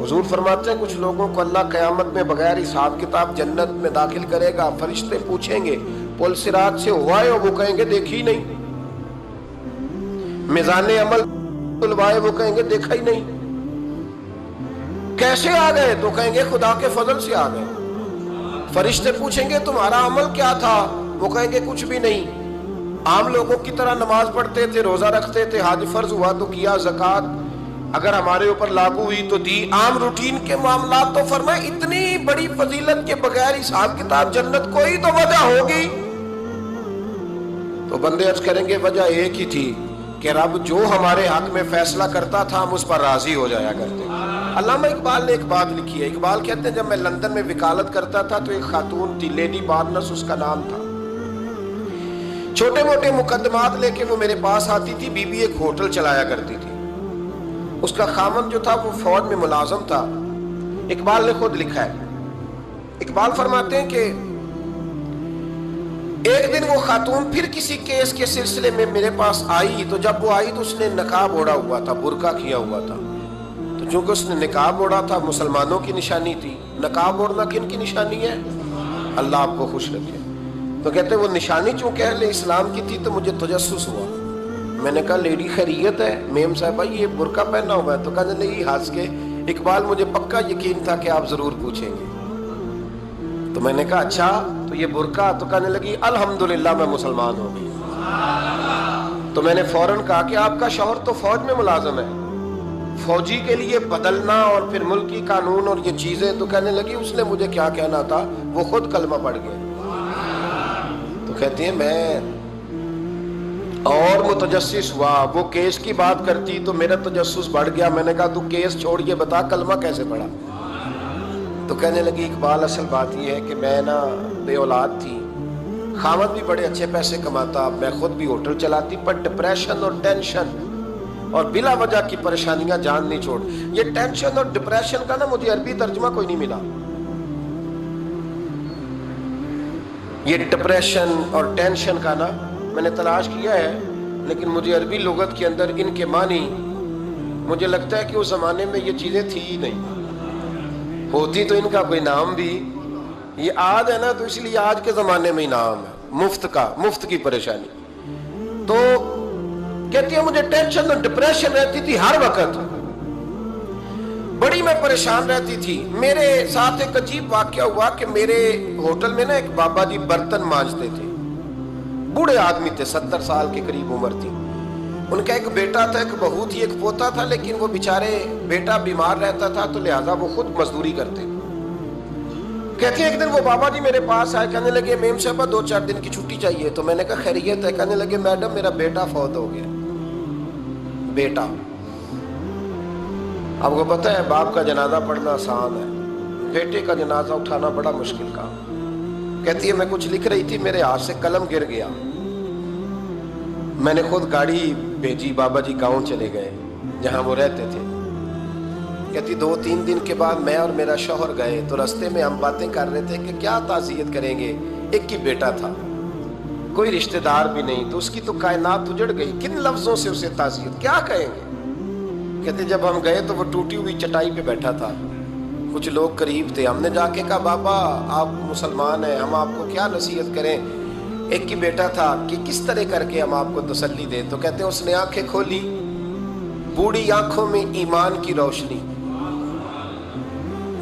حضور فرماتے ہیں کچھ لوگوں کو اللہ قیامت میں بغیر حساب کتاب جنت میں داخل کرے گا. فرشتے پوچھیں گے پل صراط سے ہوا ہے؟ اور وہ کہیں گے دیکھی ہی نہیں. میزان عمل تلوائے؟ وہ کہیں گے دیکھا ہی نہیں. کیسے آ گئے؟ تو کہیں گے خدا کے فضل سے آ گئے. فرشتے پوچھیں گے تمہارا عمل کیا تھا؟ وہ کہیں گے کچھ بھی نہیں. عام لوگوں کی طرح نماز پڑھتے تھے، روزہ رکھتے تھے، حج فرض ہوا تو کیا، زکوٰۃ اگر ہمارے اوپر لاگو ہوئی تو دی، عام روٹین کے معاملات. تو فرمائے اتنی بڑی فضیلت کے بغیر حساب کتاب جنت، کوئی تو وجہ ہوگی. تو بندے عرض کریں گے وجہ ایک ہی تھی کہ رب جو ہمارے حق میں فیصلہ کرتا تھا ہم اس پر راضی ہو جایا کرتے. علامہ اقبال نے ایک بات لکھی ہے. اقبال کہتے ہیں جب میں لندن میں وکالت کرتا تھا تو ایک خاتون تھی، لیڈی بارنس اس کا نام تھا. چھوٹے موٹے مقدمات لے کے وہ میرے پاس آتی تھی. بی بی ایک ہوٹل چلایا کرتی تھی. اس کا خامن جو تھا وہ فوج میں ملازم تھا. اقبال نے خود لکھا ہے. اقبال فرماتے ہیں کہ ایک دن وہ خاتون پھر کسی کیس کے سلسلے میں میرے پاس آئی. تو جب وہ آئی تو اس نے نقاب اوڑھا ہوا تھا، برقع کیا ہوا تھا. تو چونکہ اس نے نقاب اوڑھا تھا مسلمانوں کی نشانی تھی. نقاب اوڑھنا کن کی نشانی ہے؟ اللہ آپ کو خوش رکھے. تو کہتے وہ نشانی چونکہ اہل اسلام کی تھی تو مجھے تجسس ہوا. میں نے کہا لیڈی خیریت ہے؟ میم صاحبہ یہ برقع پہنا ہوا ہے. تو کہنے لگی ہنس کے اقبال مجھے پکا یقین تھا کہ آپ ضرور پوچھیں گے. تو میں نے کہا اچھا تو یہ برقع؟ تو کہنے لگی الحمدللہ میں مسلمان ہو گئی. تو میں نے فوراً کہا کہ آپ کا شوہر تو فوج میں ملازم ہے، فوجی کے لیے بدلنا اور پھر ملکی قانون اور یہ چیزیں. تو کہنے لگی اس نے مجھے کیا کہنا تھا، وہ خود کلمہ پڑھ گئے. تو کہتی ہیں میں اور متجسس ہوا. وہ کیس کی بات کرتی تو میرا تجسس بڑھ گیا. میں نے کہا تو کیس چھوڑ یہ بتا کلمہ کیسے پڑھا؟ تو کہنے لگی اقبال اصل بات یہ ہے کہ میں نا بے اولاد تھی، خامد بھی بڑے اچھے پیسے کماتا، میں خود بھی ہوٹل چلاتی، پر ڈپریشن اور ٹینشن اور بلا وجہ کی پریشانیاں جان نہیں چھوڑ. یہ ٹینشن اور ڈپریشن کا نا مجھے عربی ترجمہ کوئی نہیں ملا. یہ ڈپریشن اور ٹینشن کا نا میں نے تلاش کیا ہے لیکن مجھے عربی لغت کے اندر ان کے معنی مجھے لگتا ہے کہ اس زمانے میں یہ چیزیں تھی ہی نہیں. ہوتی تو ان کا کوئی نام بھی، یہ آج ہے نا تو اس لیے آج کے زمانے میں ہی نام ہے مفت کا، مفت کی پریشانی. تو کہتی ہے مجھے ٹینشن اور ڈپریشن رہتی تھی ہر وقت، بڑی میں پریشان رہتی تھی. میرے ساتھ ایک عجیب واقعہ ہوا کہ میرے ہوٹل میں نا ایک بابا جی برتن مانجتے تھے، بوڑھے آدمی تھے، 70 سال کے قریب عمر تھی. ان کا ایک بیٹا تھا، ایک بہو تھی، ایک پوتا تھا، لیکن وہ بیچارے بیٹا بیمار رہتا تھا تو لہٰذا وہ خود مزدوری کرتے. کہتے ہیں ایک دن وہ بابا جی میرے پاس آئے، کہنے لگے میم صاحبہ 2-4 دن کی چھٹی چاہیے. تو میں نے کہا خیریت ہے؟ کہنے لگے میڈم میرا بیٹا فوت ہو گیا. بیٹا، آپ کو پتہ ہے باپ کا جنازہ پڑھنا آسان ہے، بیٹے کا جنازہ اٹھانا بڑا مشکل کام. کہتی ہے میں کچھ لکھ رہی تھی، میرے ہاتھ سے قلم گر گیا. میں نے خود گاڑی بھیجی، بابا جی گاؤں چلے گئے جہاں وہ رہتے تھے. کہتی 2-3 دن کے بعد میں اور میرا شوہر گئے تو رستے میں ہم باتیں کر رہے تھے کہ کیا تعزیت کریں گے. ایک ہی بیٹا تھا، کوئی رشتہ دار بھی نہیں، تو اس کی تو کائنات اجڑ گئی، کن لفظوں سے اسے تعزیت کیا کہیں گے. کہتے جب ہم گئے تو وہ ٹوٹی ہوئی چٹائی پہ بیٹھا تھا، کچھ لوگ قریب تھے. ہم نے جا کے کہا بابا آپ مسلمان ہیں، ہم آپ کو کیا نصیحت کریں، ایک ہی بیٹا تھا، کہ کس طرح کر کے ہم آپ کو تسلی دیں. تو کہتے ہیں اس نے آنکھیں کھولی، بوڑھی آنکھوں میں ایمان کی روشنی.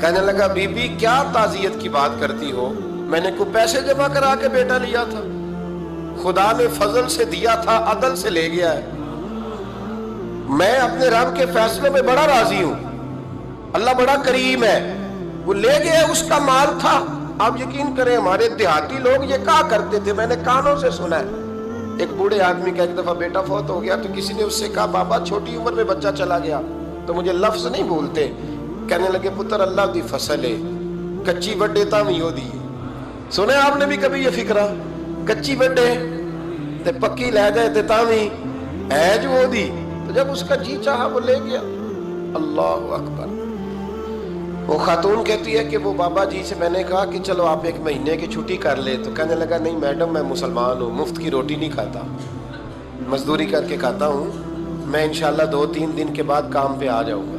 کہنے لگا بی بی کیا تعزیت کی بات کرتی ہو، میں نے کوئی پیسے جمع کرا کے بیٹا لیا تھا، خدا نے فضل سے دیا تھا، عدل سے لے گیا ہے. میں اپنے رب کے فیصلے میں بڑا راضی ہوں، اللہ بڑا کریم ہے، وہ لے گیا، اس کا مال تھا. آپ یقین کریں ہمارے دیہاتی لوگ یہ کہا کرتے تھے، میں نے کانوں سے سنا ہے. ایک بوڑھے آدمی کا ایک دفعہ بیٹا فوت ہو گیا تو کسی نے اس سے کہا بابا چھوٹی عمر میں بچہ چلا گیا. تو مجھے لفظ نہیں بھولتے، کہنے لگے پتر اللہ دی فصل ہے، کچی وڈے تامی ہو دی. سنے آپ نے بھی کبھی یہ فکرہ، کچی وڈے تے پکی لے جائے تے تامی ہے جو ہو دی. تو جب اس کا جی چاہا وہ لے گیا. اللہ اکبر. وہ خاتون کہتی ہے کہ وہ بابا جی سے میں نے کہا کہ چلو آپ 1 مہینے کی چھٹی کر لے. تو کہنے لگا نہیں میڈم میں مسلمان ہوں، مفت کی روٹی نہیں کھاتا، مزدوری کر کے کھاتا ہوں، میں انشاءاللہ 2-3 دن کے بعد کام پہ آ جاؤں گا.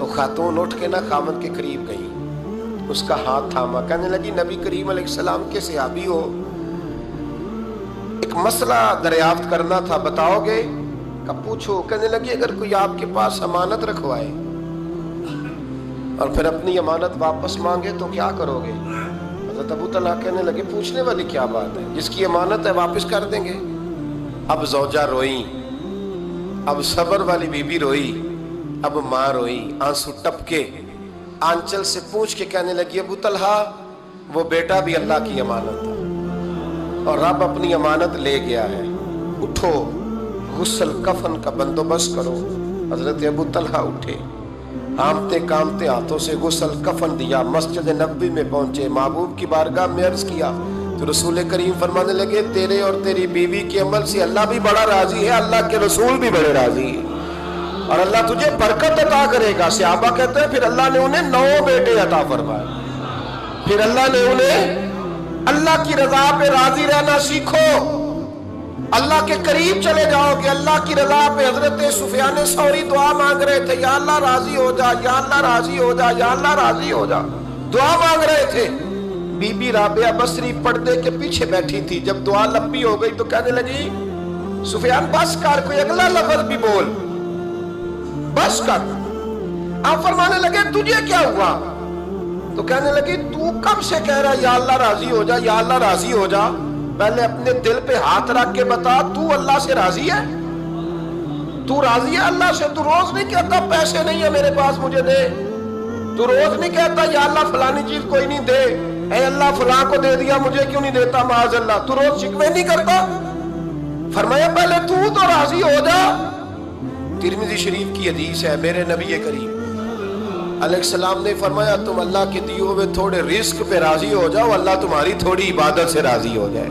تو خاتون اٹھ کے نا خامد کے قریب گئی, اس کا ہاتھ تھاما, کہنے لگی نبی کریم علیہ السلام کے صحابی ہو, ایک مسئلہ دریافت کرنا تھا, بتاؤ گے؟ کہ پوچھو. کہنے لگی اگر کوئی آپ کے پاس امانت رکھوائے اور پھر اپنی امانت واپس مانگے تو کیا کرو گے؟ حضرت ابو طلحہ کہنے لگے پوچھنے والی کیا بات ہے, جس کی امانت ہے واپس کر دیں گے. اب زوجہ روئی, اب صبر والی بی بی روئی, اب ماں روئی, آنسو ٹپکے, آنچل سے پوچھ کے کہنے لگی ابو طلحہ وہ بیٹا بھی اللہ کی امانت تھا اور رب اپنی امانت لے گیا ہے, اٹھو غسل کفن کا بندوبست کرو. حضرت ابو طلحہ اٹھے, ہامتے کامتے ہاتھوں سے غسل کفن دیا, مسجد نبوی میں پہنچے, محبوب کی بارگاہ میں عرض کیا تو رسول کریم فرمانے لگے تیرے اور تیری بیوی کے عمل سے اللہ بھی بڑا راضی ہے, اللہ کے رسول بھی بڑے راضی ہیں اور اللہ تجھے برکت عطا کرے گا. صحابہ کہتے ہیں پھر اللہ نے انہیں 9 بیٹے عطا فرمائے. پھر اللہ نے انہیں اللہ کی رضا پہ راضی رہنا سیکھو, اللہ کے قریب چلے جاؤ گے, اللہ کی رضا پہ. حضرت سفیان ثوری دعا مانگ رہے تھے, یا اللہ راضی ہو جا, یا اللہ راضی ہو جا, یا اللہ راضی ہو جا, دعا مانگ رہے تھے. بی بی رابعہ بصری پردے کے پیچھے بیٹھی تھی, جب دعا لمبی ہو گئی تو کہنے لگی سفیان بس کر, کوئی اگلا لفظ بھی بول, بس کر. آپ فرمانے لگے تجھے کیا ہوا؟ تو کہنے لگی تو کب سے کہہ رہا یا اللہ راضی ہو جا, یا اللہ راضی ہو جا, پہلے اپنے دل پہ ہاتھ رکھ کے بتا تو اللہ سے راضی ہے؟ تو راضی ہے اللہ سے؟ تو روز نہیں کہتا پیسے نہیں ہے میرے پاس مجھے دے, تو روز نہیں کہتا یا اللہ فلانی چیز کوئی نہیں دے, اے اللہ فلاں کو دے دیا مجھے کیوں نہیں دیتا معاذ اللہ, تو روز شکوے نہیں کرتا؟ فرمایا پہلے تو راضی ہو جا. ترمذی شریف کی حدیث ہے, میرے نبی کریم علیہ السلام نے فرمایا تم اللہ کے دیے ہوئے تھوڑے رزق پہ راضی ہو جاؤ, اللہ تمہاری تھوڑی عبادت سے راضی ہو جائے.